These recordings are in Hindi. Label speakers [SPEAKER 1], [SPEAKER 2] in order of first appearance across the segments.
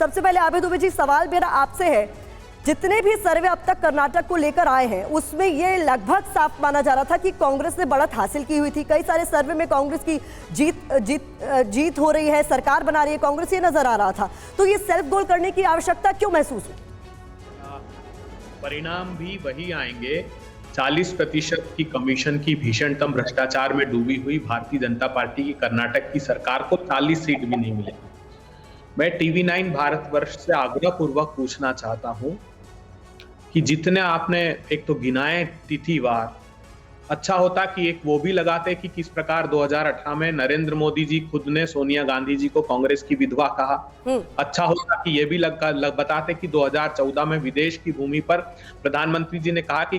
[SPEAKER 1] सबसे पहले आबिद दुबे जी, सवाल मेरा आपसे है, जितने भी सर्वे अब तक कर्नाटक को लेकर आए हैं उसमें ये लगभग साफ माना जा रहा था कि कांग्रेस ने बढ़त हासिल की हुई थी। कई सारे सर्वे में कांग्रेस की जीत हो रही है, सरकार बना रही है कांग्रेस, ये नजर आ रहा था। तो ये सेल्फ गोल करने की आवश्यकता क्यों महसूस हुई?
[SPEAKER 2] परिणाम भी वही आएंगे। 40% की कमीशन की भीषणतम भ्रष्टाचार में डूबी हुई भारतीय जनता पार्टी की कर्नाटक की सरकार को 40 सीट भी नहीं मिलेगी। मैं TV9 भारतवर्ष से आग्रह पूर्वक पूछना चाहता हूं कि जितने आपने एक तो गिनाए तिथिवार, अच्छा होता कि एक वो भी लगाते कि किस प्रकार 2018 में नरेंद्र मोदी जी खुद ने सोनिया गांधी जी को कांग्रेस की विधवा कहा। अच्छा होता कि ये भी बताते कि 2014 में विदेश की भूमि पर प्रधानमंत्री जी ने कहा कि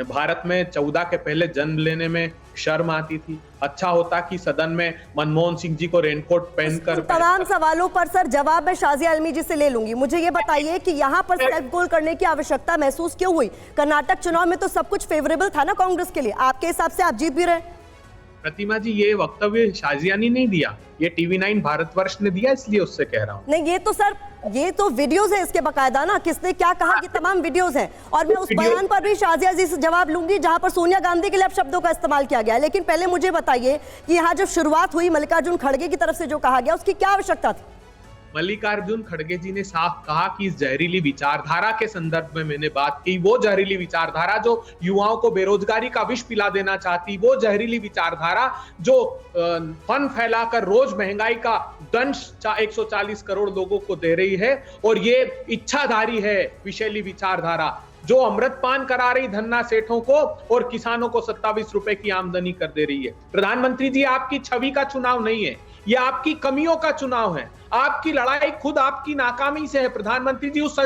[SPEAKER 2] भारत में 14 के पहले जन्म लेने में शर्म आती थी। अच्छा होता कि सदन में मनमोहन सिंह जी को रेनकोट पहनकर।
[SPEAKER 1] तमाम सवालों पर सर जवाब मैं शाजिया आलमी जी से ले लूंगी। मुझे ये बताइए कि यहाँ पर सेल्फ गोल करने की आवश्यकता महसूस क्यों हुई? कर्नाटक चुनाव में तो सब कुछ फेवरेबल था ना कांग्रेस के लिए, आपके हिसाब से आप जीत भी रहे।
[SPEAKER 2] प्रतिमा जी, ये वक्तव्य शाजिया ने नहीं दिया, ये TV9 भारतवर्ष ने दिया, इसलिए उससे कह रहा हूँ।
[SPEAKER 1] नहीं, ये तो सर, ये तो वीडियोस है इसके बकायदा ना, किसने क्या कहा, ये तमाम वीडियोस हैं। और मैं उस बयान पर भी शाजिया जी से जवाब लूंगी जहां पर सोनिया गांधी के लिए शब्दों का इस्तेमाल किया गया है। लेकिन पहले मुझे बताइए कि यहाँ जब शुरुआत हुई मल्लिकार्जुन खड़गे की तरफ से जो कहा गया उसकी क्या आवश्यकता थी?
[SPEAKER 2] मल्लिकार्जुन खड़गे जी ने साफ कहा कि इस जहरीली विचारधारा के संदर्भ में मैंने बात की, वो जहरीली विचारधारा जो युवाओं को बेरोजगारी का विष पिला देना चाहती, वो जहरीली विचारधारा जो फन फैलाकर रोज महंगाई का दंश 140 करोड़ लोगों को दे रही है, और ये इच्छाधारी है विषैली विचारधारा जो अमृतपान करा रही धन्ना सेठों को और किसानों को 27 रुपए की आमदनी कर दे रही है। प्रधानमंत्री जी, आपकी छवि का चुनाव नहीं है, ये आपकी कमियों का चुनाव है। आपकी लड़ाई खुद आपकी नाकामी से है। प्रधानमंत्री जी, उस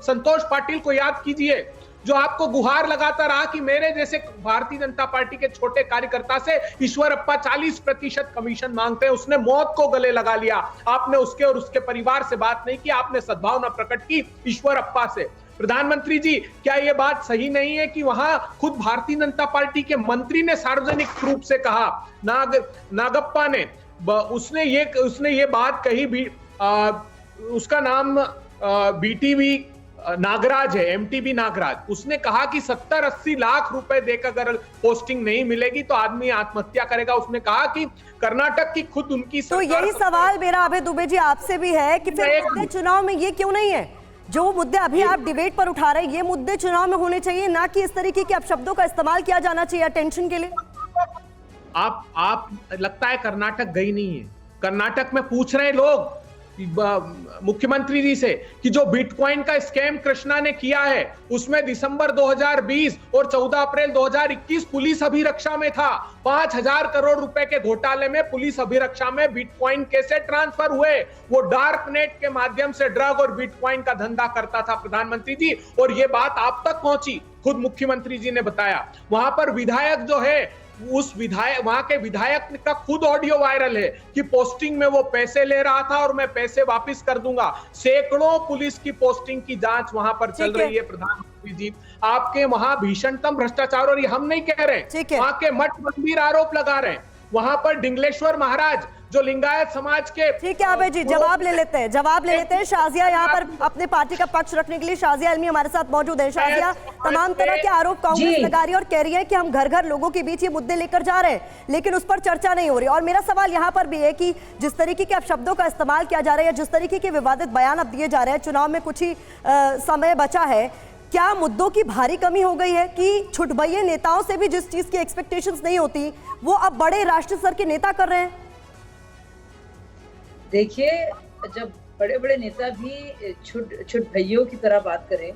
[SPEAKER 2] संतोष पाटिल को याद कीजिए जो आपको गुहार लगाता रहा कि मेरे जैसे भारतीय जनता पार्टी के छोटे कार्यकर्ता से ईश्वरप्पा 40% कमीशन मांगते हैं। उसने मौत को गले लगा लिया। आपने उसके और उसके परिवार से बात नहीं की, आपने सद्भावना प्रकट की ईश्वरप्पा से। प्रधानमंत्री जी, क्या यह बात सही नहीं है कि वहां खुद भारतीय जनता पार्टी के मंत्री ने सार्वजनिक रूप से कहा, नागप्पा ने, उसने ये बात कही भी, उसका नाम BTV नागराज है, MTV नागराज, उसने कहा कि 70-80 लाख रुपए देकर अगर पोस्टिंग नहीं मिलेगी तो आदमी आत्महत्या करेगा। उसने कहा कि कर्नाटक की खुद उनकी
[SPEAKER 1] तो यही सवाल मेरा आबिद दुबे जी आपसे भी है कि फिर चुनाव में ये क्यों नहीं है? जो मुद्दे अभी आप डिबेट पर उठा रहे हैं, ये मुद्दे चुनाव में होने चाहिए, ना कि इस तरीके के अपशब्दों का इस्तेमाल किया जाना चाहिए अटेंशन के लिए।
[SPEAKER 2] आप लगता है कर्नाटक गई नहीं है। कर्नाटक में पूछ रहे लोग मुख्यमंत्री जी से कि जो बिटकॉइन का स्कैम कृष्णा ने किया है उसमें दिसंबर 2020 और 14 अप्रैल 2021 पुलिस अभिरक्षा में था। 5000 करोड़ रुपए के घोटाले में पुलिस अभिरक्षा में बिटकॉइन कैसे ट्रांसफर हुए? वो डार्क नेट के माध्यम से ड्रग और बिटकॉइन का धंधा करता था प्रधानमंत्री जी, और ये बात आप तक पहुंची, खुद मुख्यमंत्री जी ने बताया। वहां पर विधायक जो है, वहां के विधायक का खुद ऑडियो वायरल है कि पोस्टिंग में वो पैसे ले रहा था और मैं पैसे वापस कर दूंगा। सैकड़ों पुलिस की पोस्टिंग की जांच वहां पर चल रही है। प्रधानमंत्री जी, आपके वहां भीषणतम भ्रष्टाचार, और ये हम नहीं कह रहे, वहां के मठ मंदिर आरोप लगा रहे हैं। वहां पर डिंगलेश्वर महाराज जो लिंगायत समाज के। ठीक है आबिद जी, जवाब ले लेते हैं। शाजिया यहाँ पर अपने पार्टी का पक्ष रखने के लिए शाजिया आलमी हमारे साथ मौजूद है। शाजिया, तमाम तरह के आरोप कांग्रेस लगा रही है और कह रही है कि हम घर घर लोगों के बीच ये मुद्दे लेकर जा रहे हैं, लेकिन उस पर चर्चा नहीं हो रही। और मेरा सवाल यहाँ पर भी है कि जिस तरीके के शब्दों का इस्तेमाल किया जा रहा है, जिस तरीके के विवादित बयान अब दिए जा रहे हैं, चुनाव में कुछ ही समय बचा है, क्या मुद्दों की भारी कमी हो गई है कि छुटभइये नेताओं से भी जिस चीज की एक्सपेक्टेशंस नहीं होती वो अब बड़े राष्ट्रीय स्तर के नेता कर रहे हैं?
[SPEAKER 3] देखिए, जब बड़े बड़े नेता भी छुटभइयों की तरह बात करें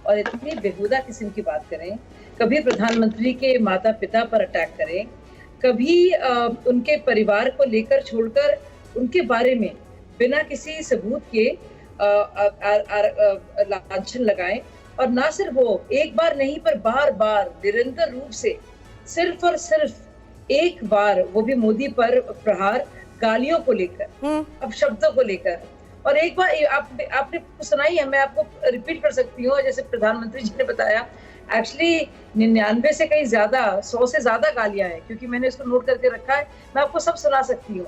[SPEAKER 3] और इतनी बेहुदा किस्म की बात करें, कभी प्रधानमंत्री के माता पिता पर अटैक करें, कभी उनके परिवार को लेकर छोड़कर उनके बारे में बिना किसी सबूत के लांछन लगाएं, और ना सिर्फ वो एक बार नहीं पर बार बार निरंतर रूप से सिर्फ और सिर्फ एक बार, वो भी मोदी पर प्रहार, गालियों को लेकर, अब शब्दों को लेकर। और एक बार आपने सुनाई है, मैं आपको रिपीट कर सकती हूँ, जैसे प्रधानमंत्री जी ने बताया, एक्चुअली 99 से कहीं ज्यादा, 100 से ज्यादा गालियां हैं, क्योंकि मैंने इसको नोट करके रखा है, मैं आपको सब सुना सकती हूँ।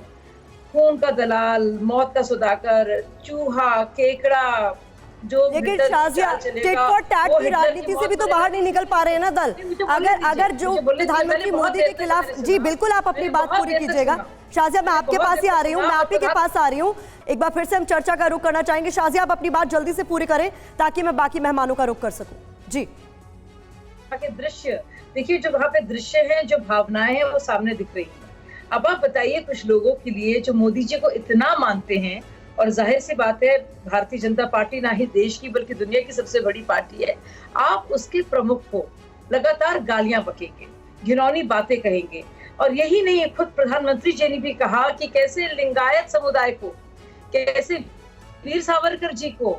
[SPEAKER 3] खून का दलाल, मौत का सौदागर, चूहा, केकड़ा, जो
[SPEAKER 1] लेकिन
[SPEAKER 3] हिटलर की
[SPEAKER 1] शाजिया,
[SPEAKER 3] चाल चलेगा,
[SPEAKER 1] टिट फॉर टैट
[SPEAKER 3] वो
[SPEAKER 1] की
[SPEAKER 3] हिटलर
[SPEAKER 1] राजनीति से
[SPEAKER 3] मौत
[SPEAKER 1] भी तो
[SPEAKER 3] करेगा।
[SPEAKER 1] बाहर नहीं निकल पा रहे हैं ना दल।
[SPEAKER 3] मुझे बोलने
[SPEAKER 1] अगर
[SPEAKER 3] दीजिए,
[SPEAKER 1] जो
[SPEAKER 3] मुझे बोलने दीजिए,
[SPEAKER 1] प्रधानमंत्री
[SPEAKER 3] मैंने बहुत
[SPEAKER 1] मोदी
[SPEAKER 3] देर
[SPEAKER 1] के
[SPEAKER 3] तक
[SPEAKER 1] खिलाफ,
[SPEAKER 3] मैंने
[SPEAKER 1] जी
[SPEAKER 3] सुना।
[SPEAKER 1] बिल्कुल आप अपनी
[SPEAKER 3] मैंने
[SPEAKER 1] बात
[SPEAKER 3] बहुत
[SPEAKER 1] पूरी
[SPEAKER 3] देर तक
[SPEAKER 1] कीजिएगा।
[SPEAKER 3] सुना।
[SPEAKER 1] शाजिया, मैं आपके
[SPEAKER 3] बहुत
[SPEAKER 1] पास ही
[SPEAKER 3] देर
[SPEAKER 1] आ
[SPEAKER 3] तक
[SPEAKER 1] रही हूँ,
[SPEAKER 3] सुना,
[SPEAKER 1] मैं आप ही के
[SPEAKER 3] आपको
[SPEAKER 1] पास आ रही हूँ। एक बार फिर से हम चर्चा का रुख करना चाहेंगे। शाजिया, आप अपनी बात जल्दी से पूरी करें ताकि मैं बाकी मेहमानों का रुख कर सकूं। जी।
[SPEAKER 3] के दृश्य देखिए, जो वहां पे दृश्य हैं, जो भावनाएं हैं, वो सामने दिख रही हैं। अब आप बताइए, कुछ लोगों के लिए जो मोदी जी को इतना मानते हैं, और जाहिर सी बात है भारतीय जनता पार्टी ना ही देश की बल्कि दुनिया की सबसे बड़ी पार्टी है, आप उसके प्रमुख को लगातार गालियां बकेंगे, घिनौनी बातें कहेंगे। और यही नहीं, खुद प्रधानमंत्री जी ने भी कहा कि कैसे लिंगायत समुदाय को, कैसे वीर सावरकर जी को,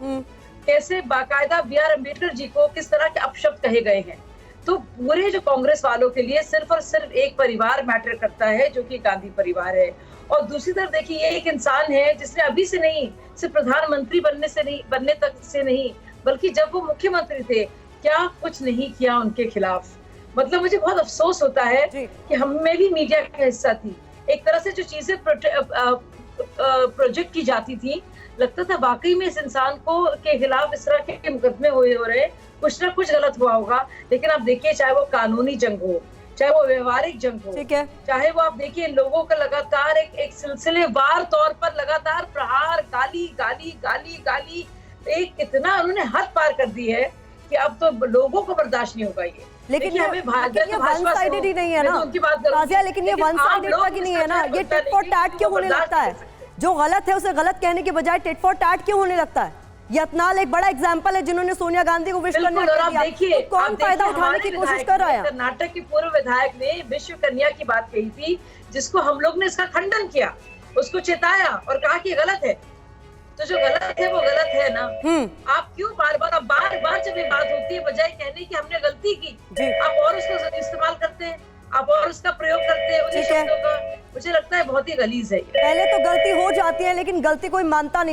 [SPEAKER 3] कैसे बाकायदा बी.आर. अम्बेडकर जी को किस तरह के अपशब्द कहे गए हैं। तो पूरे जो कांग्रेस वालों के लिए सिर्फ और सिर्फ एक परिवार मैटर करता है, जो कि गांधी परिवार है। और दूसरी तरफ देखिए, ये एक इंसान है जिसने अभी से नहीं, सिर्फ प्रधानमंत्री बनने तक से नहीं, बल्कि जब वो मुख्यमंत्री थे, क्या कुछ नहीं किया उनके खिलाफ। मतलब मुझे बहुत अफसोस होता है कि हम में भी मीडिया का हिस्सा थी। एक तरह से जो चीजें प्रोजेक्ट की जाती थी, लगता था वाकई में इस इंसान को के खिलाफ इस तरह के मुकदमे हो रहे, कुछ ना कुछ गलत हुआ होगा। लेकिन आप देखिए, चाहे वो कानूनी जंग हो, चाहे वो व्यवहारिक जंग हो, चाहे वो आप देखिए लोगों का लगातार एक सिलसिलेवार तौर पर लगातार प्रहार, गाली गाली गाली गाली, एक कितना उन्होंने हद पार कर दी है कि अब तो लोगों को बर्दाश्त नहीं होगा ये।
[SPEAKER 1] लेकिन ये वन साइडेड ही नहीं है ना राजिया, लेकिन ये वन साइडेड तक ही नहीं है ना। ये टिट फॉर टैट क्यों होने लगता है? जो गलत है उसे गलत कहने के बजाय टिट फॉर टैट क्यों होने लगता है? यत्नाल एक बड़ा एग्जांपल है, जिन्होंने सोनिया गांधी को विश्व कन्या कह दिया, तो कौन फायदा उठाने की कोशिश कर रहा है?
[SPEAKER 3] कर्नाटक के पूर्व विधायक ने विश्व कन्या की बात कही थी, जिसको हम लोग ने इसका खंडन किया, उसको चेताया और कहा कि गलत है। तो जो गलत है वो गलत है ना। आप क्यों बार बार जब ये बात होती है, बजाय कहने की हमने गलती की, आप और उसको इस्तेमाल करते हैं, आप और उसका प्रयोग करते हैं उन्हीं शब्दों का। मुझे लगता है बहुत ही गलीज है।
[SPEAKER 1] पहले तो गलती हो जाती है, लेकिन गलती कोई मानता नहीं।